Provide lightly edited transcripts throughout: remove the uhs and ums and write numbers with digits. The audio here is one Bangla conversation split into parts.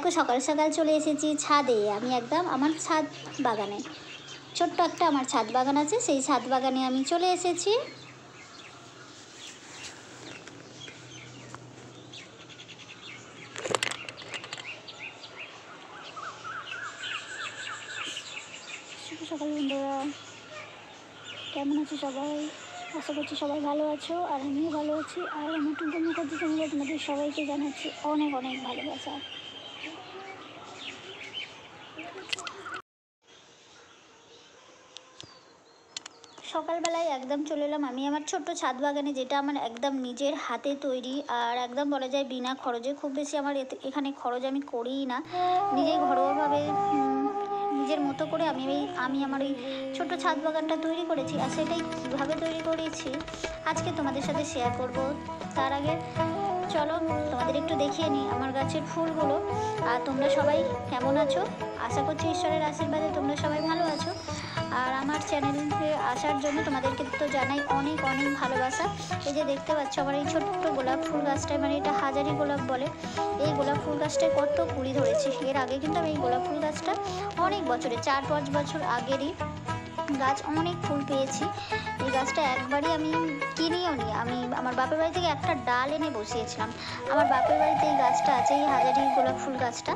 দেখো সকাল সকাল চলে এসেছি ছাদে। আমি একদম আমার ছাদ বাগানে, ছোট্ট একটা আমার ছাদ বাগান আছে, সেই ছাদ বাগানে আমি চলে এসেছি। শুভ সকাল বন্ধুরা, কেমন আছো সবাই? আশা করছি সবাই ভালো আছো, আর আমিও ভালো আছি। আর আমার টুনটুনি করতে চ্যানেলে তোমাদের সবাইকে জানাচ্ছি অনেক অনেক ভালোবাসা। সকালবেলায় একদম চলে এলাম আমি আমার ছোট্ট ছাদ বাগানে, যেটা আমার একদম নিজের হাতে তৈরি, আর একদম বলা যায় বিনা খরচে। খুব বেশি আমার এখানে খরচ আমি করিই না, নিজেই ঘরোয়াভাবে নিজের মতো করে আমি আমার এই ছোট্ট ছাদ বাগানটা তৈরি করেছি। আর সেটাই কীভাবে তৈরি করেছি আজকে তোমাদের সাথে শেয়ার করব। তার আগে চলো তোমাদের একটু দেখিয়ে নিই আমার গাছের ফুলগুলো। আর তোমরা সবাই কেমন আছো? আশা করছি ঈশ্বরের আশীর্বাদে তোমরা সবাই ভালো আছো। আর আমার চ্যানেলে আসার জন্য তোমাদেরকে তো জানাই অনেক অনেক ভালোবাসা। এই যে দেখতে পাচ্ছ আমার এই ছোট্ট গোলাপ ফুল গাছটায়, মানে এটা হাজারি গোলাপ বলে, এই গোলাপ ফুল গাছটায় কত কুড়ি ধরেছে। এর আগে কিন্তু আমি এই গোলাপ ফুল গাছটা অনেক বছরে 4-5 বছর আগেরই গাছ, অনেক ফুল পেয়েছি। এই গাছটা একবারই আমি কিনিও নি, আমি আমার বাপের বাড়ি থেকে একটা ডাল এনে বসিয়েছিলাম। আমার বাপের বাড়িতে এই গাছটা আছে, এই হাজারি গোলাপ ফুল গাছটা,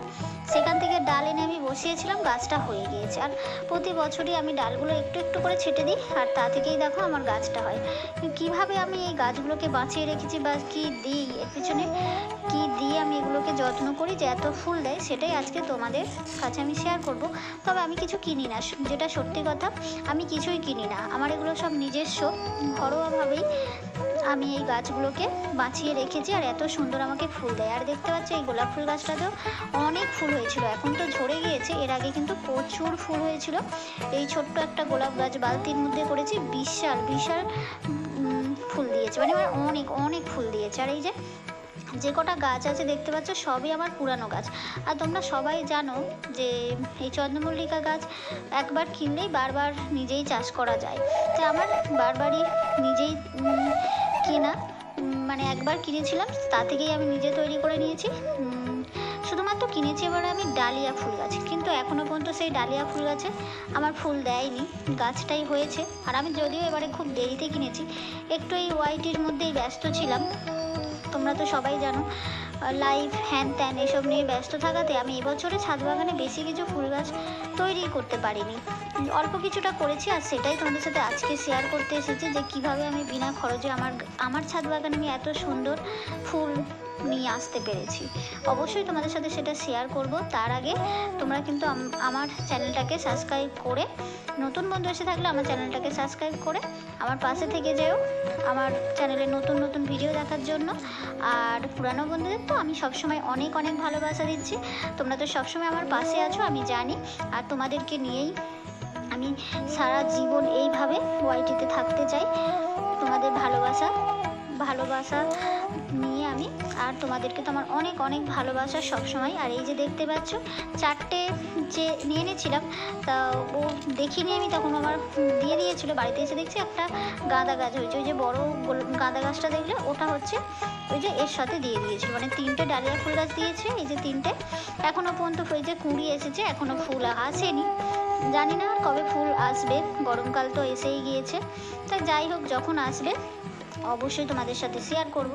সেখান থেকে ডাল এনে আমি বসিয়েছিলাম, গাছটা হয়ে গিয়েছে। আর প্রতি বছরই আমি ডালগুলো একটু একটু করে ছেটে দিই, আর তা থেকেই দেখো আমার গাছটা হয়। কিভাবে আমি এই গাছগুলোকে বাঁচিয়ে রেখেছি বা কী দিই এর পিছনে, কী দিয়ে আমি এগুলোকে যত্ন করি যে এত ফুল দেয়, সেটাই আজকে তোমাদের কাছে আমি শেয়ার করব। তবে আমি কিছু কিনি না, যেটা সত্যি কথা, আমি কিছুই কিনি না। আমার এগুলো সব নিজস্ব, ঘরোয়াভাবেই আমি এই গাছগুলোকে বাঁচিয়ে রেখেছি, আর এত সুন্দর আমাকে ফুল দেয়। আর দেখতে পাচ্ছি এই গোলাপ ফুল গাছটাতেও অনেক ফুল হয়েছিল, এখন তো ঝরে গিয়েছে। এর আগে কিন্তু প্রচুর ফুল হয়েছিল। এই ছোট্ট একটা গোলাপ গাছ বালতির মধ্যে করেছি, বিশাল বিশাল ফুল দিয়েছে, মানে অনেক অনেক ফুল দিয়েছে। আর এই যে কটা গাছ আছে দেখতে পাচ্ছ, সবই আমার পুরানো গাছ। আর তোমরা সবাই জানো যে এই চন্দ্রমল্লিকা গাছ একবার কিনলেই বারবার নিজেই চাষ করা যায়। তো আমার বারবারই নিজেই কেনা, মানে একবার কিনেছিলাম, তা থেকেই আমি নিজে তৈরি করে নিয়েছি। শুধুমাত্র কিনেছি এবারে আমি ডালিয়া ফুল গাছ, কিন্তু এখনও পর্যন্ত সেই ডালিয়া ফুল গাছে আমার ফুল দেয়নি, গাছটাই হয়েছে। আর আমি যদিও এবারে খুব দেরিতে কিনেছি, একটু এই ওয়াইটির মধ্যেই ব্যস্ত ছিলাম। তোমরা তো সবাই জানো লাইভ হ্যান ত্যান এসব নিয়ে ব্যস্ত থাকাতে আমি এবছরে ছাদ বাগানে বেশি কিছু ফুল গাছ তৈরি করতে পারিনি, অল্প কিছুটা করেছি। আর সেটাই তোমাদের সাথে আজকে শেয়ার করতে এসেছি, যে কিভাবে আমি বিনা খরচে আমার ছাদ বাগানে আমি এত সুন্দর ফুল নিয়ে আসতে পেরেছি। অবশ্যই তোমাদের সাথে সেটা শেয়ার করব। তার আগে তোমরা কিন্তু আমার চ্যানেলটাকে সাবস্ক্রাইব করে, নতুন বন্ধু এসে থাকলে আমার চ্যানেলটাকে সাবস্ক্রাইব করে আমার পাশে থেকে যেও আমার চ্যানেলে নতুন নতুন ভিডিও দেখার জন্য। আর পুরানো বন্ধুদের তো আমি সবসময় অনেক অনেক ভালোবাসা দিচ্ছি, তোমরা তো সবসময় আমার পাশে আছো আমি জানি। আর তোমাদেরকে নিয়েই আমি সারা জীবন এইভাবে ওয়াইটিতে থাকতে চাই, তোমাদের ভালোবাসা নিয়ে আমি। আর তোমাদেরকে তো আমার অনেক অনেক ভালোবাসা সবসময়। আর এই যে দেখতে পাচ্ছ 4টে যে নিয়ে এনেছিলাম, তা ও দেখিনি আমি, তখন আমার দিয়ে দিয়েছিল। বাড়িতে এসে দেখছি একটা গাঁদা গাছ হয়েছে, ওই যে বড় গাঁদা গাছটা দেখলে ওটা হচ্ছে ওই যে এর সাথে দিয়ে দিয়েছিল, মানে 3টে ডালিয়া ফুল গাছ দিয়েছে, এই যে 3টে। এখনও পর্যন্ত ওই যে কুঁড়ি এসেছে, এখনও ফুল আসেনি, জানি না কবে ফুল আসবে, গরমকাল তো এসেই গিয়েছে। তাই যাই হোক, যখন আসবে অবশ্যই তোমাদের সাথে শেয়ার করব।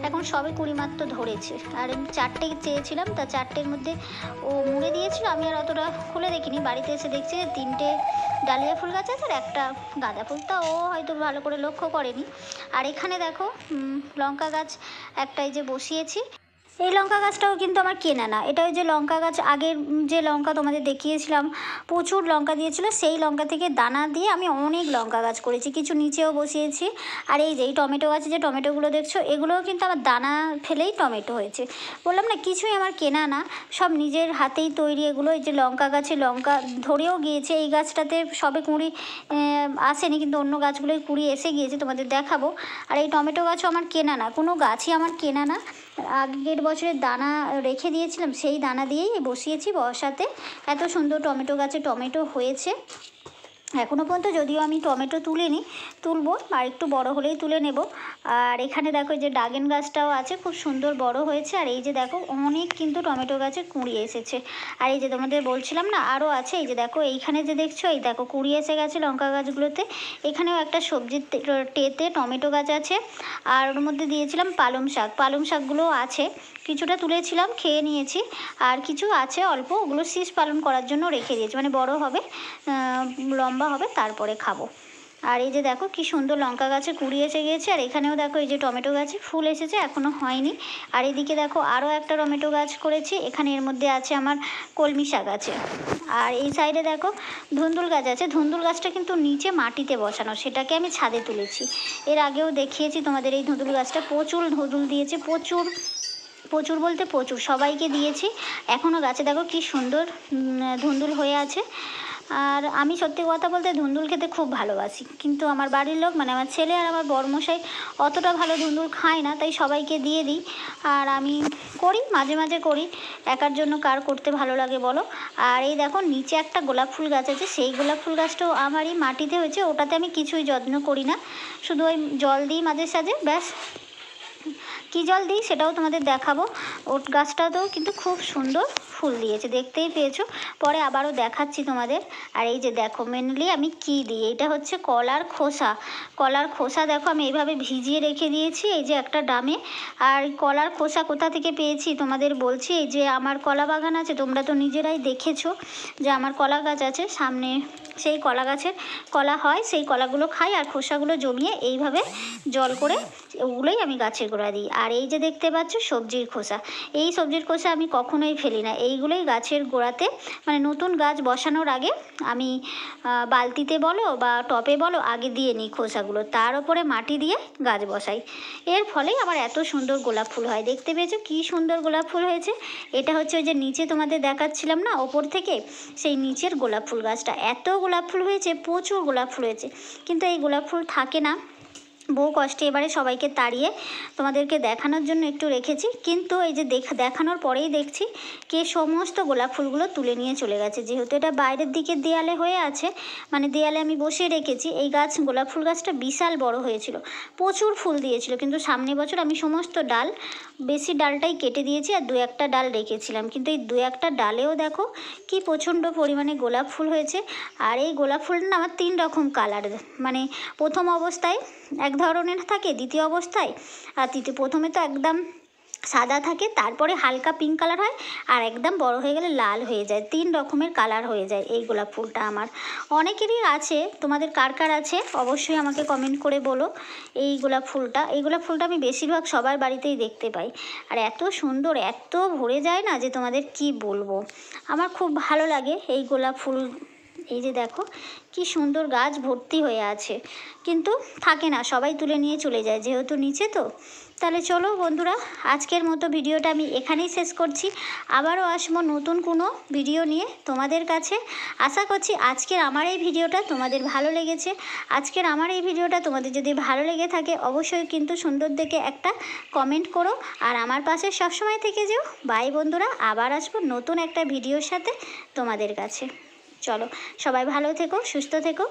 এখন সবে কুড়ি মাত্র ধরেছে, আর আমি 4টে চেয়েছিলাম, তা 4টের মধ্যে ও মুড়ে দিয়েছিল, আমি আর অতটা খুলে দেখিনি। বাড়িতে এসে দেখছি যে 3টে ডালিয়া ফুল গাছ আছে আর একটা গাঁদা ফুল, তা ও হয়তো ভালো করে লক্ষ্য করেনি। আর এখানে দেখো লঙ্কা গাছ একটাই যে বসিয়েছি, এই লঙ্কা গাছটাও কিন্তু আমার কেনা না, এটা ওই যে লঙ্কা গাছ, আগের যে লঙ্কা তোমাদের দেখিয়েছিলাম প্রচুর লঙ্কা দিয়েছিল, সেই লঙ্কা থেকে দানা দিয়ে আমি অনেক লঙ্কা গাছ করেছি, কিছু নিচেও বসিয়েছি। আর এই যে এই টমেটো গাছে যে টমেটোগুলো দেখছো, এগুলোও কিন্তু আমার দানা ফেলেই টমেটো হয়েছে। বললাম না, কিছুই আমার কেনা না, সব নিজের হাতেই তৈরি এগুলো। এই যে লঙ্কা গাছে লঙ্কা ধরেও গিয়েছে, এই গাছটাতে সবে কুঁড়ি আসেনি, কিন্তু অন্য গাছগুলোই কুঁড়ি এসে গিয়েছে, তোমাদের দেখাবো। আর এই টমেটো গাছও আমার কেনা না, কোনো গাছই আমার কেনা না, আগের বছরের দানা রেখে দিয়েছিলাম, সেই দানা দিয়েই বসিয়েছি বসাতে। এত সুন্দর টমেটো গাছে টমেটো হয়েছে। এখনও পর্যন্ত যদিও আমি টমেটো তুলিনি, তুলবো, আর একটু বড় হলেই তুলে নেব। আর এখানে দেখো যে ড্রাগন গাছটাও আছে, খুব সুন্দর বড় হয়েছে। আর এই যে দেখো অনেক কিন্তু টমেটো গাছে কুঁড়ি এসেছে। আর এই যে তোমাদের বলছিলাম না আরও আছে, এই যে দেখো এইখানে যে দেখছো, এই দেখো কুঁড়ি এসে গেছে লঙ্কা গাছগুলোতে। এখানেও একটা সবজির টেতে টমেটো গাছ আছে। আর ওর মধ্যে দিয়েছিলাম পালং শাক, পালং শাকগুলো আছে, কিছুটা তুলেছিলাম, খেয়ে নিয়েছি। আর কিছু আছে অল্প, ওগুলো শীষ পালন করার জন্য রেখে দিয়েছি, মানে বড় হবে, লম্বা হবে, তারপরে খাবো। আর এই যে দেখো কি সুন্দর লঙ্কা গাছে কুঁড়ি এসে গিয়েছে। আর এখানেও দেখো এই যে টমেটো গাছে ফুল এসেছে, এখনও হয়নি। আর এদিকে দেখো আরও একটা টমেটো গাছ করেছি, এখানে এর মধ্যে আছে আমার কলমি শাক আছে। আর এই সাইডে দেখো ধুন্দুল গাছ আছে। ধুন্দুল গাছটা কিন্তু নিচে মাটিতে বসানো, সেটাকে আমি ছাদে তুলেছি। এর আগেও দেখিয়েছি তোমাদের এই ধুন্দুল গাছটা, প্রচুর ধুন্দুল দিয়েছে, প্রচুর প্রচুর বলতে প্রচুর, সবাইকে দিয়েছি। এখনও গাছে দেখো কি সুন্দর ধুন্দুল হয়ে আছে। আর আমি সত্যি কথা বলতে ধুন্দুল খেতে খুব ভালোবাসি, কিন্তু আমার বাড়ির লোক, মানে আমার ছেলে আর আমার বড়মশাই অতটা ভালো ধুন্দুল খায় না, তাই সবাইকে দিয়ে দিই। আর আমি করি, মাঝে মাঝে করি, একার জন্য কার করতে ভালো লাগে বলো। আর এই দেখো নিচে একটা গোলাপ ফুল গাছ আছে, সেই গোলাপ ফুল গাছটাও আমারই মাটিতে হয়েছে, ওটাতে আমি কিছুই যত্ন করি না, শুধু ওই জল দিই মাঝে সাঝে, ব্যাস। কী জল দিই সেটাও তোমাদের দেখাবো। ওট গাছটাতেও কিন্তু খুব সুন্দর ফুল দিয়েছে, দেখতেই পেয়েছো, পরে আবারও দেখাচ্ছি তোমাদের। আর এই যে দেখো মেনলি আমি কি দিই, এটা হচ্ছে কলার খোসা। কলার খোসা দেখো আমি এইভাবে ভিজিয়ে রেখে দিয়েছি এই যে একটা ড্রামে। আর কলার খোসা কোথা থেকে পেয়েছি তোমাদের বলছি। এই যে আমার কলা বাগান আছে, তোমরা তো নিজেরাই দেখেছো যে আমার কলা গাছ আছে সামনে, সেই কলা গাছের কলা হয়, সেই কলাগুলো খাই, আর খোসাগুলো জমিয়ে এইভাবে জল করে ওগুলোই আমি গাছের গোড়া দিই। আর এই যে দেখতে পাচ্ছ সবজির খোসা, এই সবজির খোসা আমি কখনোই ফেলি না, এইগুলোই গাছের গোড়াতে, মানে নতুন গাছ বসানোর আগে আমি বালতিতে বলো বা টপে বলো আগে দিয়ে নিই খোসাগুলো, তার উপরে মাটি দিয়ে গাছ বসাই। এর ফলেই আমার এত সুন্দর গোলাপ ফুল হয়। দেখতে পেয়েছো কী সুন্দর গোলাপ ফুল হয়েছে। এটা হচ্ছে ওই যে নিচে তোমাদের দেখাচ্ছিলাম না ওপর থেকে, সেই নিচের গোলাপ ফুল গাছটা, এত গোলাপ ফুল হয়েছে, প্রচুর গোলাপ ফুল হয়েছে। কিন্তু এই গোলাপ ফুল থাকে না, বহু কষ্টে এবারে সবাইকে তাড়িয়ে তোমাদেরকে দেখানোর জন্য একটু রেখেছি। কিন্তু এই যে দেখানোর পরেই দেখছি কে সমস্ত গোলাপ ফুলগুলো তুলে নিয়ে চলে গেছে। যেহেতু এটা বাইরের দিকের দেয়ালে হয়ে আছে, মানে দেয়ালে আমি বসিয়ে রেখেছি, এই গাছ গোলাপ ফুল গাছটা বিশাল বড় হয়েছিল, প্রচুর ফুল দিয়েছিল। কিন্তু সামনের বছর আমি সমস্ত ডাল, বেশি ডালটাই কেটে দিয়েছি, আর দু একটা ডাল রেখেছিলাম। কিন্তু এই দু একটা ডালেও দেখো কি প্রচণ্ড পরিমাণে গোলাপ ফুল হয়েছে। আর এই গোলাপ ফুলটা না আমার 3 রকম কালার, মানে প্রথম অবস্থায় এক ধরনের থাকে, দ্বিতীয় অবস্থায়, আর প্রথমে তো একদম সাদা থাকে, তারপরে হালকা পিঙ্ক কালার হয়, আর একদম বড় হয়ে গেলে লাল হয়ে যায়। 3 রকমের কালার হয়ে যায় এই গোলাপ ফুলটা আমার। অনেকেরই আছে, তোমাদের কার কার আছে অবশ্যই আমাকে কমেন্ট করে বলো। এই গোলাপ ফুলটা আমি বেশিরভাগ সবার বাড়িতেই দেখতে পাই। আর এত সুন্দর, এত ভরে যায় না যে তোমাদের কি বলবো, আমার খুব ভালো লাগে এই গোলাপ ফুল। এই যে দেখো কি সুন্দর গাছ ভর্তি হয়ে আছে, কিন্তু থাকে না, সবাই তুলে নিয়ে চলে যায় যেহেতু নিচে তো। তাহলে চলো বন্ধুরা, আজকের মতো ভিডিওটা আমি এখানেই শেষ করছি। আবারও আসবো নতুন কোনো ভিডিও নিয়ে তোমাদের কাছে। আশা করছি আজকের আমার এই ভিডিওটা তোমাদের ভালো লেগেছে। আজকের আমার এই ভিডিওটা তোমাদের যদি ভালো লেগে থাকে অবশ্যই কিন্তু সুন্দর দেখে একটা কমেন্ট করো, আর আমার পাশে সবসময় থেকে যেও। বাই বন্ধুরা, আবার আসবো নতুন একটা ভিডিওর সাথে তোমাদের কাছে। চলো সবাই ভালো থেকো, সুস্থ থেকো।